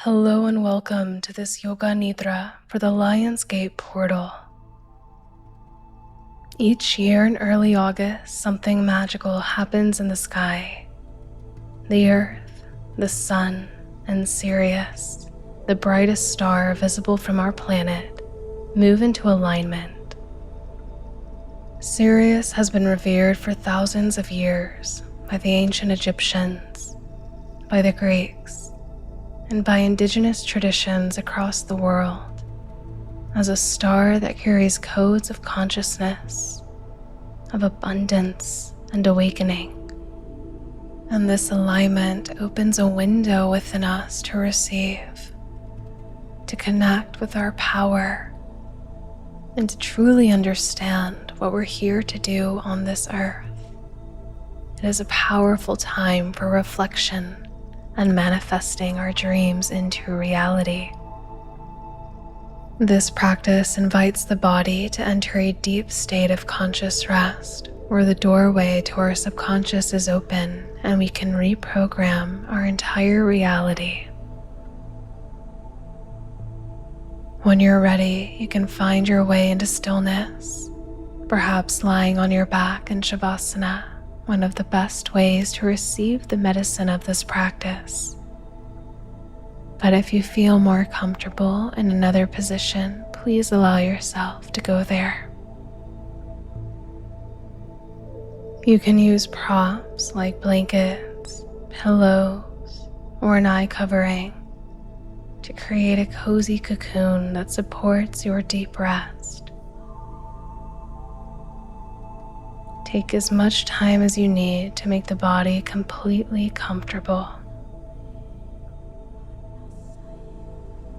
Hello and welcome to this Yoga Nidra for the Lion's Gate portal. Each year in early August, something magical happens in the sky. The Earth, the Sun, and Sirius, the brightest star visible from our planet, move into alignment. Sirius has been revered for thousands of years by the ancient Egyptians, by the Greeks, and by indigenous traditions across the world as a star that carries codes of consciousness, of abundance and awakening. And this alignment opens a window within us to receive, to connect with our power, and to truly understand what we're here to do on this earth. It is a powerful time for reflection and manifesting our dreams into reality. This practice invites the body to enter a deep state of conscious rest, where the doorway to our subconscious is open and we can reprogram our entire reality. When you're ready, you can find your way into stillness, perhaps lying on your back in Shavasana, one of the best ways to receive the medicine of this practice. But if you feel more comfortable in another position, please allow yourself to go there. You can use props like blankets, pillows, or an eye covering to create a cozy cocoon that supports your deep rest. Take as much time as you need to make the body completely comfortable.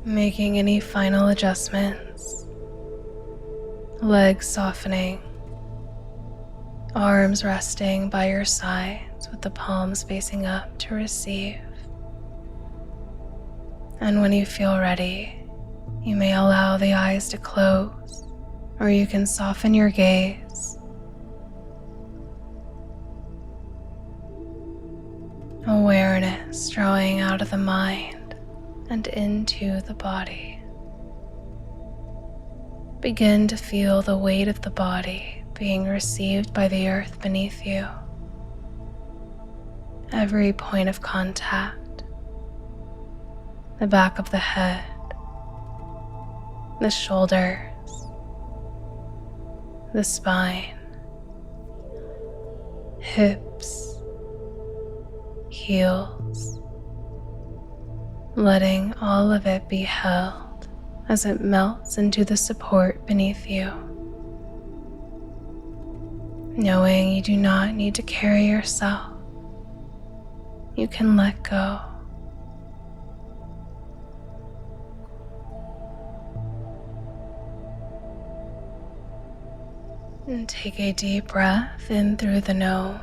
Making any final adjustments, legs softening, arms resting by your sides with the palms facing up to receive. And when you feel ready, you may allow the eyes to close, or you can soften your gaze. Awareness drawing out of the mind and into the body. Begin to feel the weight of the body being received by the earth beneath you. Every point of contact, the back of the head, the shoulders, the spine, hips, heels, letting all of it be held as it melts into the support beneath you. Knowing you do not need to carry yourself, you can let go. And take a deep breath in through the nose.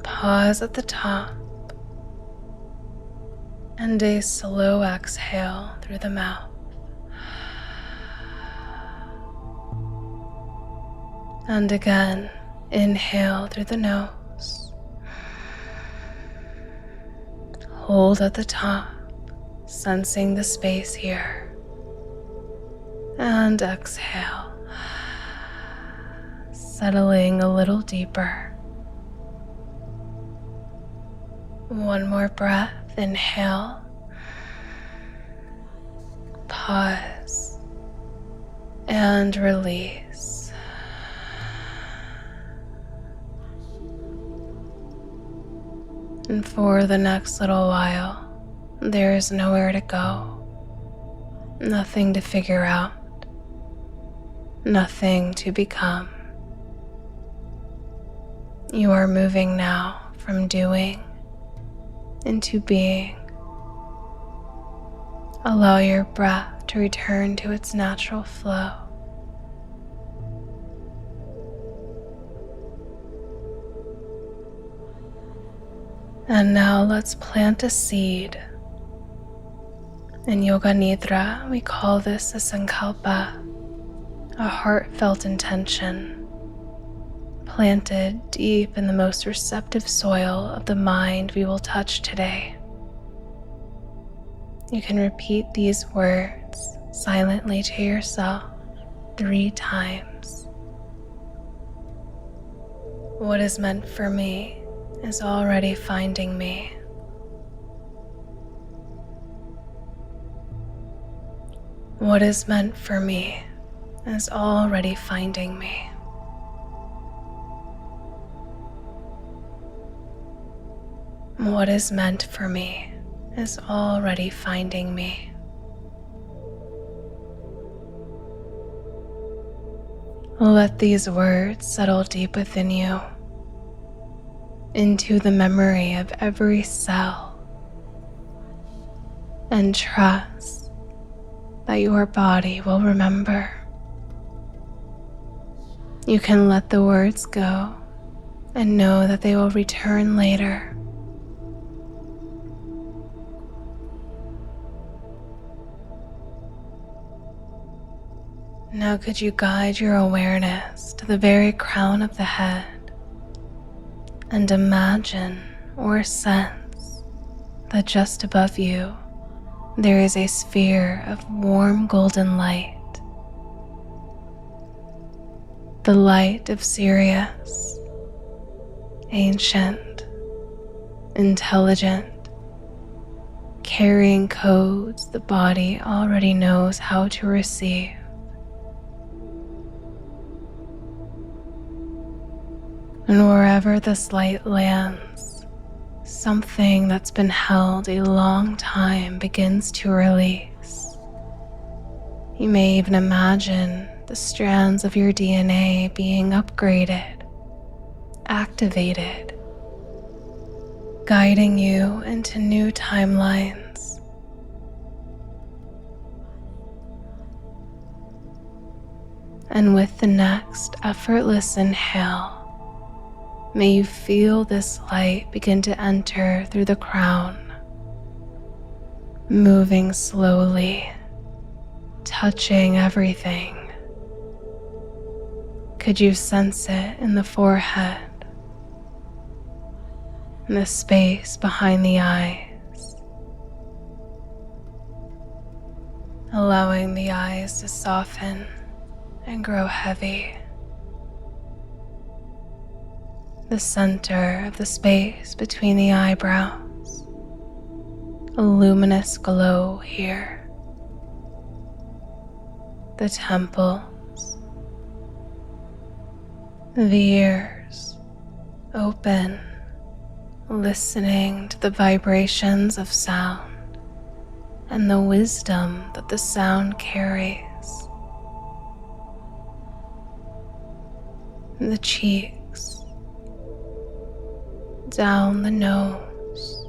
Pause at the top and a slow exhale through the mouth. And again, inhale through the nose. Hold at the top, sensing the space here. And exhale, settling a little deeper. One more breath, inhale, pause, and release. And for the next little while, there is nowhere to go, nothing to figure out, nothing to become. You are moving now from doing into being. Allow your breath to return to its natural flow. And now let's plant a seed. In Yoga Nidra, we call this a sankalpa, a heartfelt intention, planted deep in the most receptive soil of the mind we will touch today. You can repeat these words silently to yourself 3 times. What is meant for me is already finding me. What is meant for me is already finding me. What is meant for me is already finding me. Let these words settle deep within you, into the memory of every cell, and trust that your body will remember. You can let the words go and know that they will return later. Now could you guide your awareness to the very crown of the head and imagine or sense that just above you there is a sphere of warm golden light. The light of Sirius, ancient, intelligent, carrying codes the body already knows how to receive. And wherever this light lands, something that's been held a long time begins to release. You may even imagine the strands of your DNA being upgraded, activated, guiding you into new timelines. And with the next effortless inhale, may you feel this light begin to enter through the crown, moving slowly, touching everything. Could you sense it in the forehead, in the space behind the eyes, allowing the eyes to soften and grow heavy? The center of the space between the eyebrows, a luminous glow here. The temples, the ears open, listening to the vibrations of sound and the wisdom that the sound carries. The cheeks, down the nose,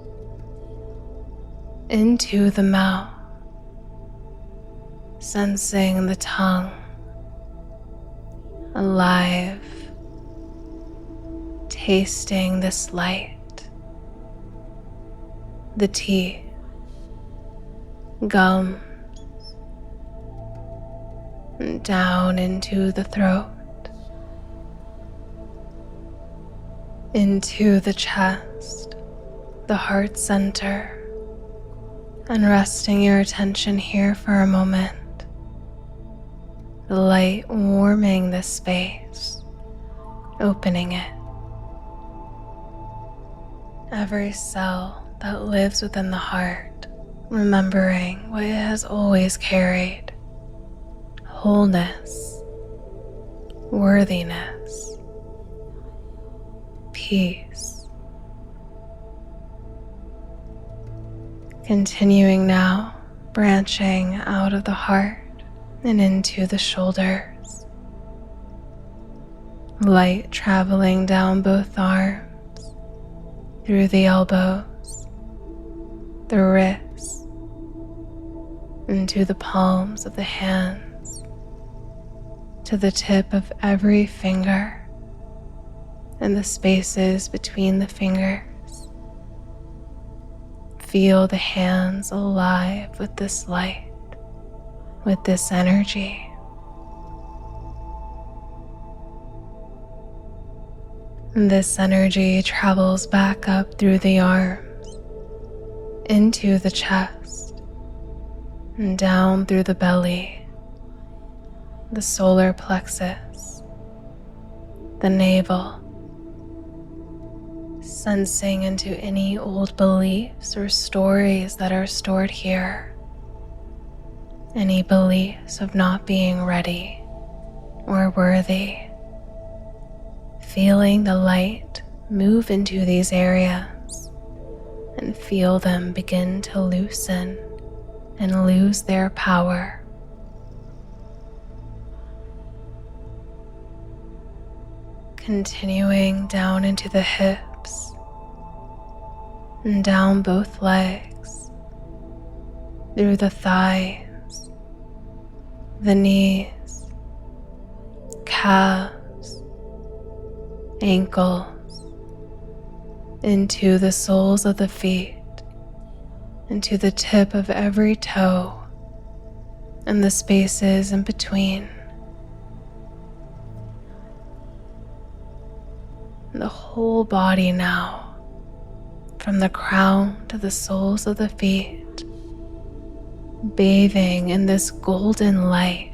into the mouth, sensing the tongue, alive, tasting this light, the teeth, gums, and down into the throat, into the chest, the heart center, and resting your attention here for a moment. The light warming this space, opening it. Every cell that lives within the heart, remembering what it has always carried: wholeness, worthiness, peace. Continuing now, branching out of the heart and into the shoulders. Light traveling down both arms, through the elbows, the wrists, into the palms of the hands, to the tip of every finger and the spaces between the fingers. Feel the hands alive with this light, with this energy. This energy travels back up through the arms, into the chest, and down through the belly, the solar plexus, the navel, sensing into any old beliefs or stories that are stored here, any beliefs of not being ready or worthy. Feeling the light move into these areas and feel them begin to loosen and lose their power. Continuing down into the hips and down both legs, through the thighs, the knees, calves, ankles, into the soles of the feet, into the tip of every toe, and the spaces in between. The whole body now, from the crown to the soles of the feet, bathing in this golden light.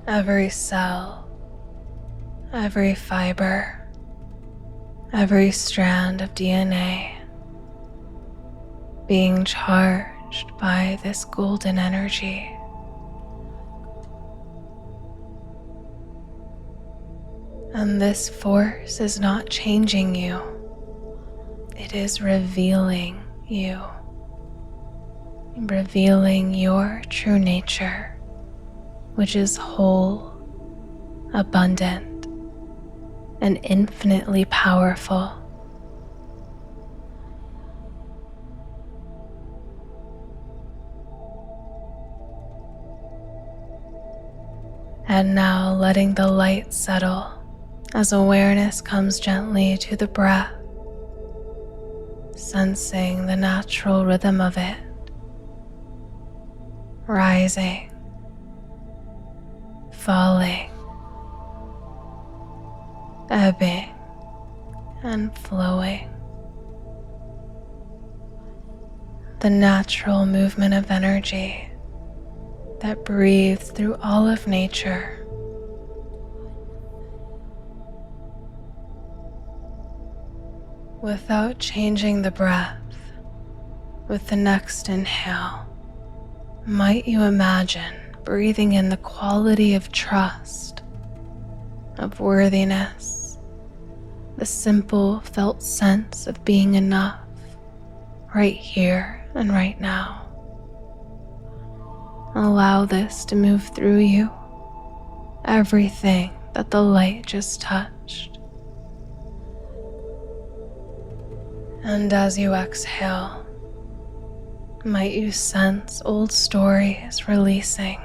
Every cell, every fiber, every strand of DNA being charged by this golden energy. And this force is not changing you. It is revealing you, revealing your true nature, which is whole, abundant, and infinitely powerful. And now letting the light settle as awareness comes gently to the breath, sensing the natural rhythm of it, rising, falling, ebbing, and flowing. The natural movement of energy that breathes through all of nature. Without changing the breath, with the next inhale, might you imagine breathing in the quality of trust, of worthiness, the simple felt sense of being enough right here and right now. Allow this to move through you, everything that the light just touched. And as you exhale, might you sense old stories releasing,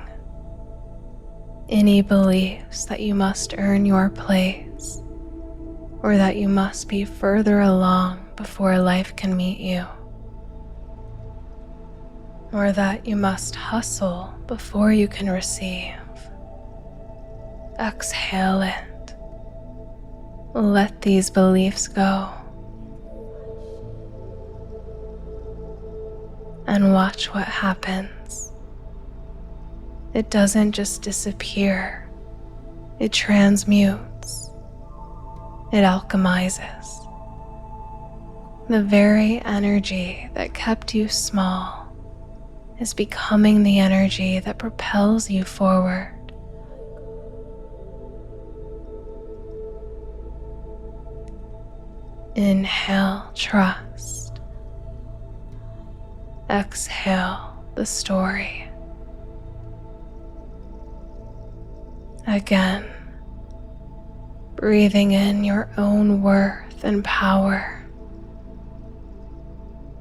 any beliefs that you must earn your place, or that you must be further along before life can meet you, or that you must hustle before you can receive. Exhale it. Let these beliefs go. And watch what happens. It doesn't just disappear. It transmutes. It alchemizes. The very energy that kept you small is becoming the energy that propels you forward. Inhale, trust. Exhale, the story. Again, breathing in your own worth and power.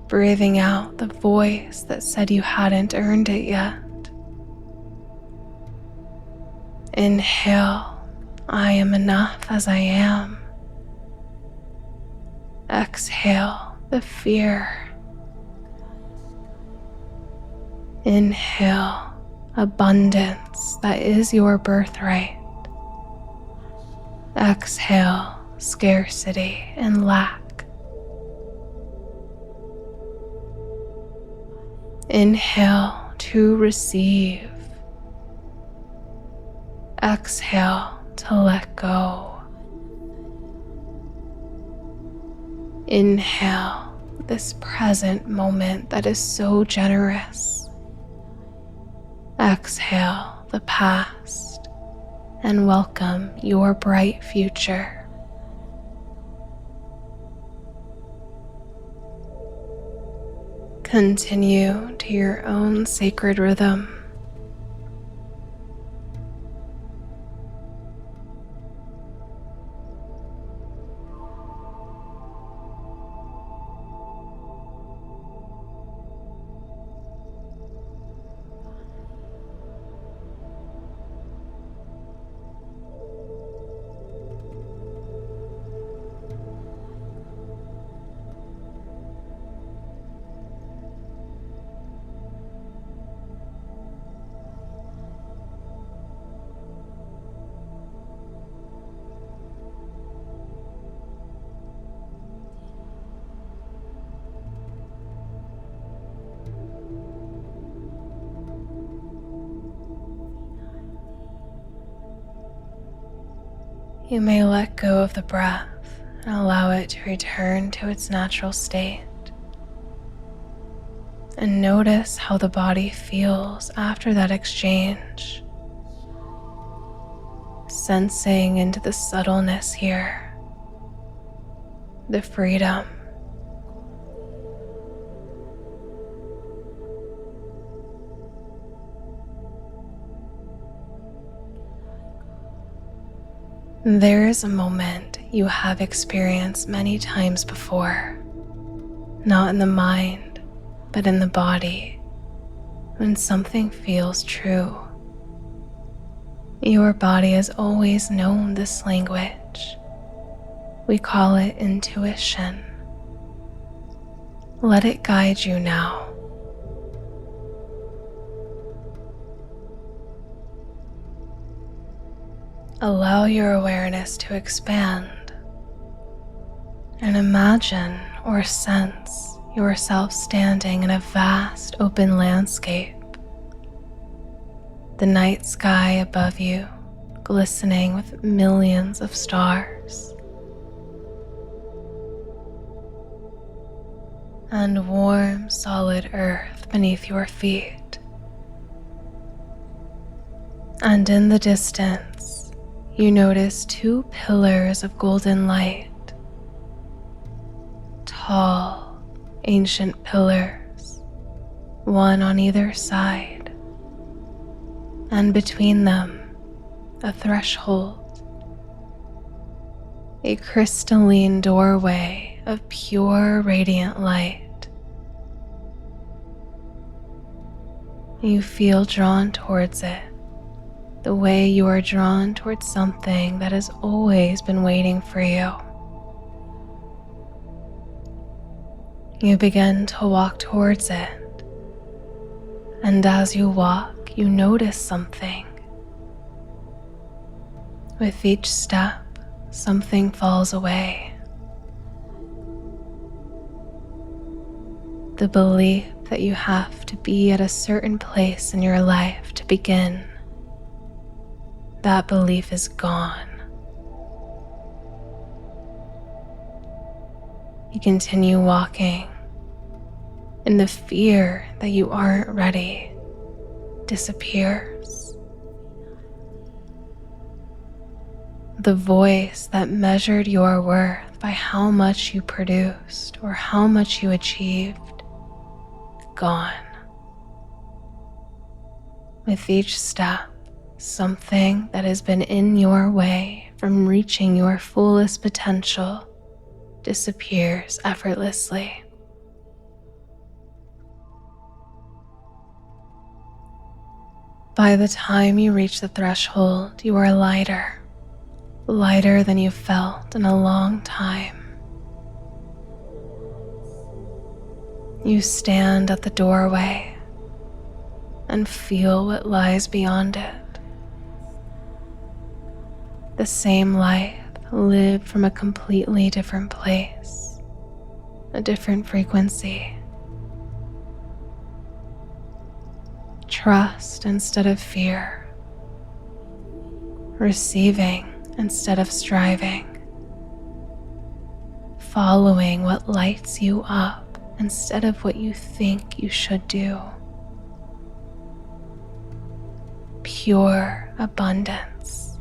Breathing out the voice that said you hadn't earned it yet. Inhale, I am enough as I am. Exhale, the fear. Inhale, abundance that is your birthright. Exhale scarcity and lack. Inhale to receive. Exhale to let go. Inhale this present moment that is so generous. Exhale the past and welcome your bright future. Continue to your own sacred rhythm. You may let go of the breath and allow it to return to its natural state. And notice how the body feels after that exchange. Sensing into the subtleness here, the freedom. There is a moment you have experienced many times before, not in the mind, but in the body, when something feels true. Your body has always known this language. We call it intuition. Let it guide you now. Allow your awareness to expand and imagine or sense yourself standing in a vast open landscape. The night sky above you glistening with millions of stars, and warm, solid earth beneath your feet. And in the distance, you notice two pillars of golden light, tall, ancient pillars, one on either side, and between them, a threshold, a crystalline doorway of pure, radiant light. You feel drawn towards it, the way you are drawn towards something that has always been waiting for you. You begin to walk towards it, and as you walk, you notice something. With each step, something falls away. The belief that you have to be at a certain place in your life to begin, that belief is gone. You continue walking, and the fear that you aren't ready disappears. The voice that measured your worth by how much you produced or how much you achieved, gone. With each step, something that has been in your way from reaching your fullest potential disappears effortlessly. By the time you reach the threshold, you are lighter than you've felt in a long time. You stand at the doorway, and feel what lies beyond it. The same life lived from a completely different place, a different frequency. Trust instead of fear, receiving instead of striving, following what lights you up instead of what you think you should do. Pure abundance.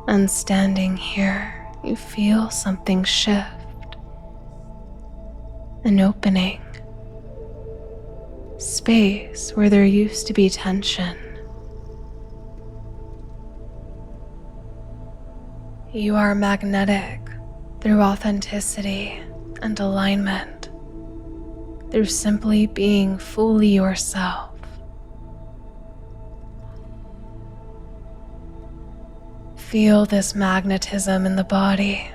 And standing here, you feel something shift, an opening, space where there used to be tension. You are magnetic through authenticity and alignment, through simply being fully yourself. Feel this magnetism in the body,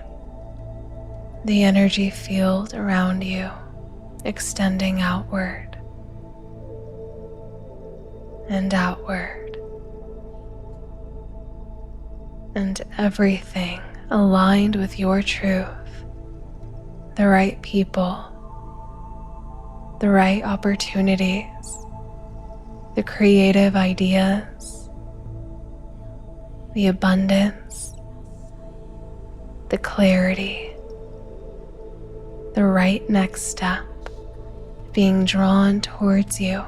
the energy field around you extending outward and outward, and everything aligned with your truth, the right people, the right opportunities, the creative ideas, the abundance, the clarity, the right next step being drawn towards you,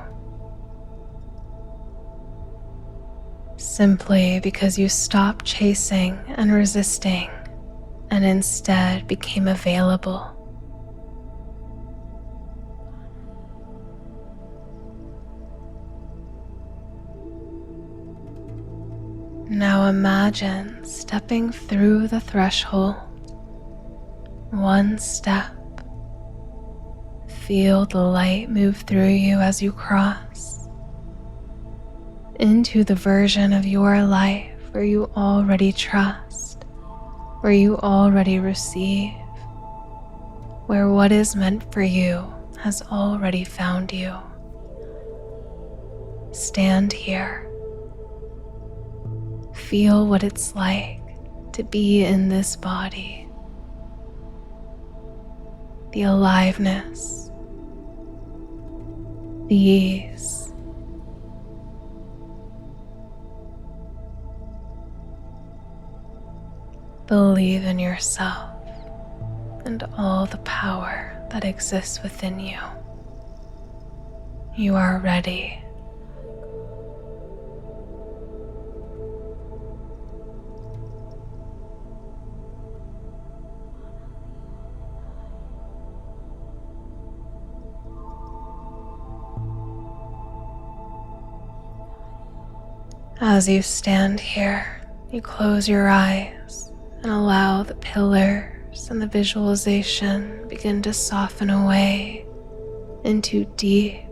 simply because you stopped chasing and resisting and instead became available. Now imagine stepping through the threshold, one step. Feel the light move through you as you cross into the version of your life where you already trust, where you already receive, where what is meant for you has already found you. Stand here. Feel what it's like to be in this body. The aliveness, the ease, believe in yourself and all the power that exists within you. You are ready. As you stand here, you close your eyes and allow the pillars and the visualization begin to soften away into deep,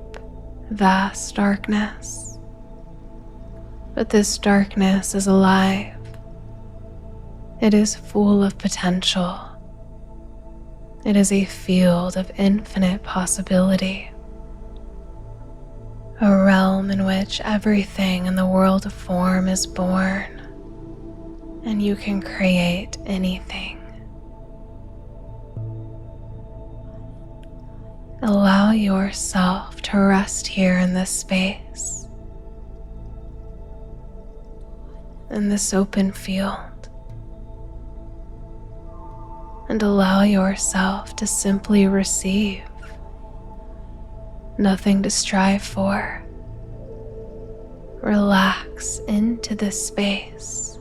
vast darkness. But this darkness is alive. It is full of potential. It is a field of infinite possibility. A realm in which everything in the world of form is born, and you can create anything. Allow yourself to rest here in this space, in this open field, and allow yourself to simply receive. Nothing to strive for. Relax into this space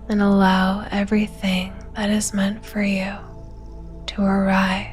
and allow everything that is meant for you to arrive.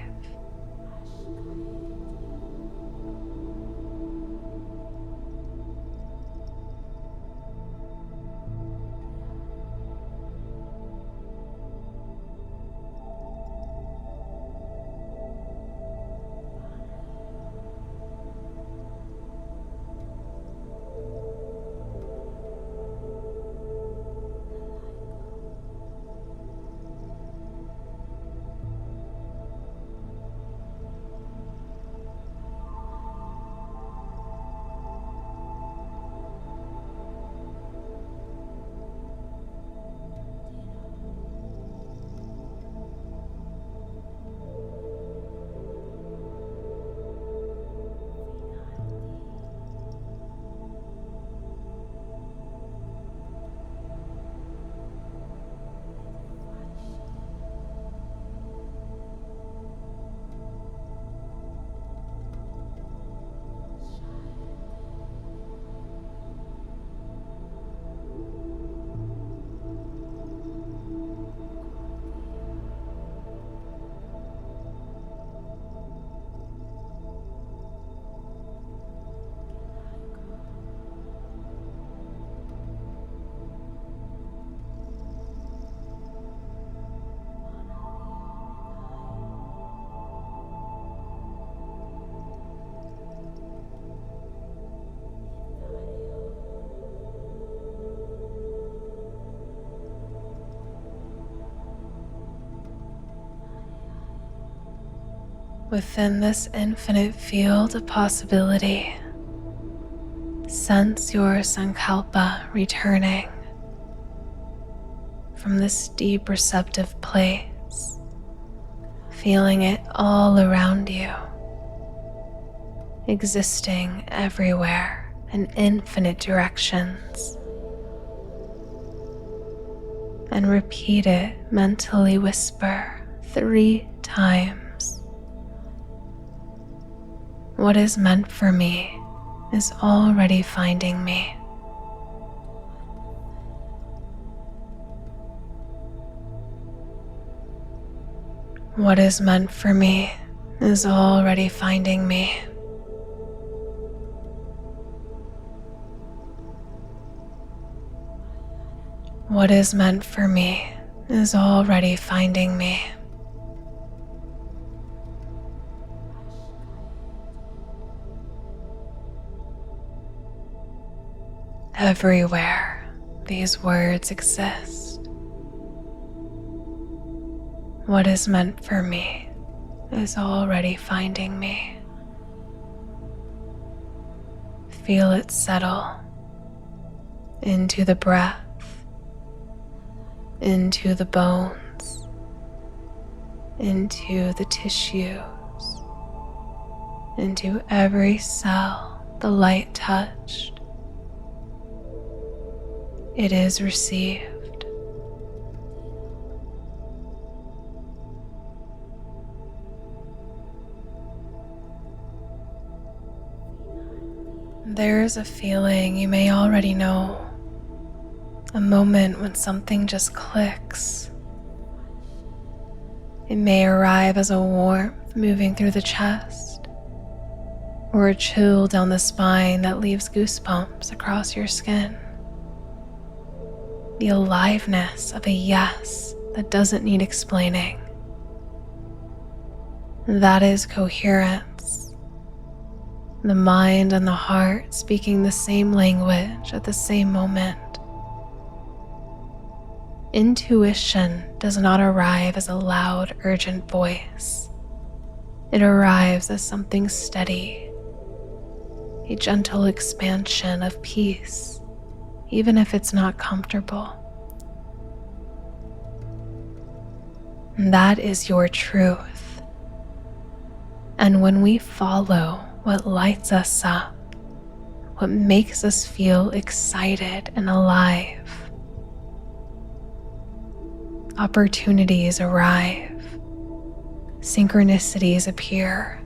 Within this infinite field of possibility, sense your sankalpa returning from this deep receptive place, feeling it all around you, existing everywhere in infinite directions. And repeat it, mentally whisper 3 times. What is meant for me is already finding me. What is meant for me is already finding me. What is meant for me is already finding me. Everywhere these words exist. What is meant for me is already finding me. Feel it settle into the breath, into the bones, into the tissues, into every cell the light touched. It is received. There is a feeling you may already know, a moment when something just clicks. It may arrive as a warmth moving through the chest, or a chill down the spine that leaves goosebumps across your skin. The aliveness of a yes that doesn't need explaining. That is coherence. The mind and the heart speaking the same language at the same moment. Intuition does not arrive as a loud, urgent voice. It arrives as something steady, a gentle expansion of peace, even if it's not comfortable. And that is your truth. And when we follow what lights us up, what makes us feel excited and alive, opportunities arrive, synchronicities appear,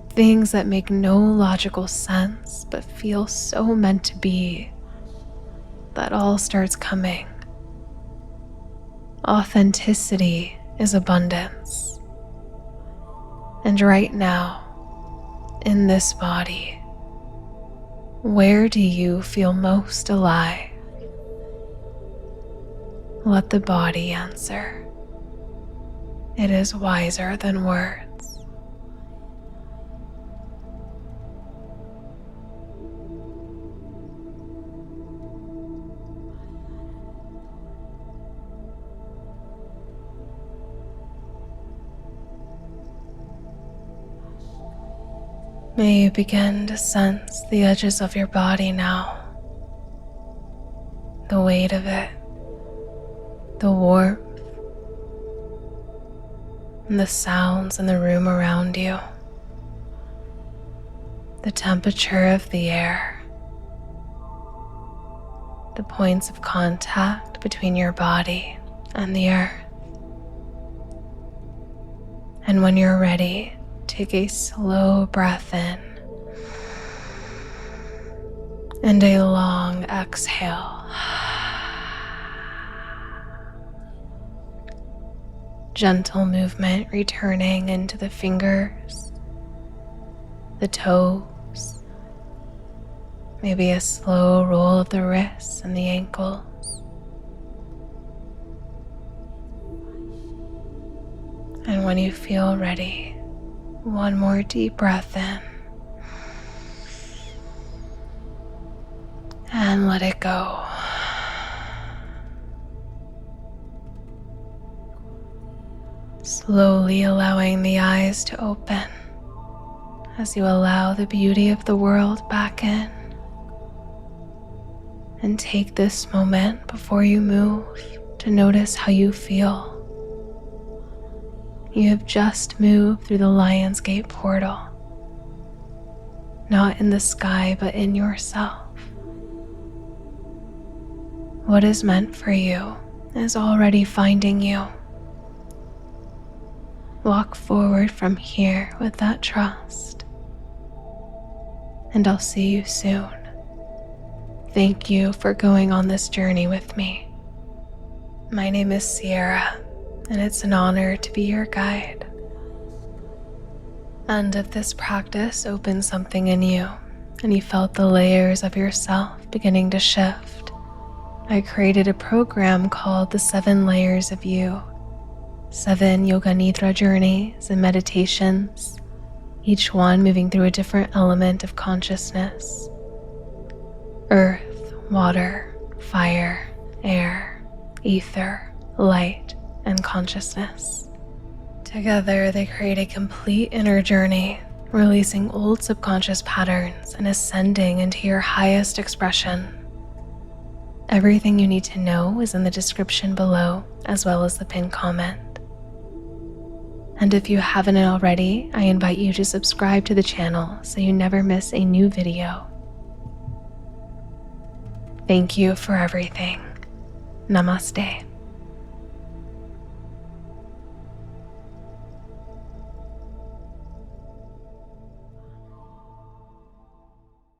things that make no logical sense but feel so meant to be, that all starts coming. Authenticity is abundance. And right now, in this body, where do you feel most alive? Let the body answer. It is wiser than words. May you begin to sense the edges of your body now, the weight of it, the warmth, and the sounds in the room around you, the temperature of the air, the points of contact between your body and the earth. And when you're ready, take a slow breath in and a long exhale. Gentle movement returning into the fingers, the toes, maybe a slow roll of the wrists and the ankles. And when you feel ready, one more deep breath in and let it go. slowly allowing the eyes to open as you allow the beauty of the world back in. And take this moment before you move to notice how you feel. You have just moved through the Lion's Gate portal, not in the sky but in yourself. What is meant for you is already finding you. Walk forward from here with that trust, and I'll see you soon. Thank you for going on this journey with me. My name is Sierra, and it's an honor to be your guide. And if this practice opened something in you, and you felt the layers of yourself beginning to shift, I created a program called the 7 Layers of You. 7 Yoga Nidra journeys and meditations, each one moving through a different element of consciousness. Earth, water, fire, air, ether, light, and consciousness. Together, they create a complete inner journey, releasing old subconscious patterns and ascending into your highest expression. Everything you need to know is in the description below, as well as the pinned comment. And if you haven't already, I invite you to subscribe to the channel so you never miss a new video. Thank you for everything. Namaste.